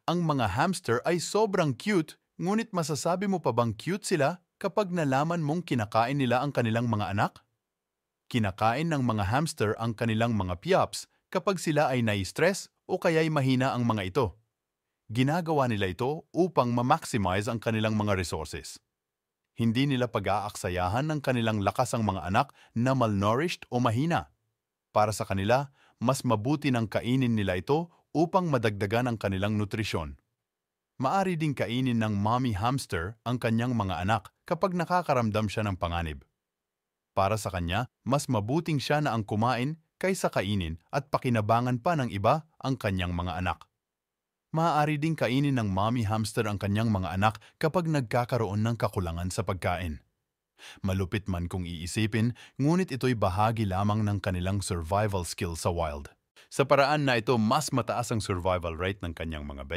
Ang mga hamster ay sobrang cute, ngunit masasabi mo pa bang cute sila kapag nalaman mong kinakain nila ang kanilang mga anak? Kinakain ng mga hamster ang kanilang mga pups kapag sila ay nai-stress o kaya'y mahina ang mga ito. Ginagawa nila ito upang ma-maximize ang kanilang mga resources. Hindi nila pag-aaksayahan ng kanilang lakas ang mga anak na malnourished o mahina. Para sa kanila, mas mabuti nang kainin nila ito upang madagdagan ang kanilang nutrisyon. Maari ding kainin ng mommy hamster ang kanyang mga anak kapag nakakaramdam siya ng panganib. Para sa kanya, mas mabuting siya na ang kumain kaysa kainin at pakinabangan pa ng iba ang kanyang mga anak. Maaari ding kainin ng mommy hamster ang kanyang mga anak kapag nagkakaroon ng kakulangan sa pagkain. Malupit man kung iisipin, ngunit ito'y bahagi lamang ng kanilang survival skill sa wild. Sa paraan na ito, mas mataas ang survival rate ng kanyang mga baby.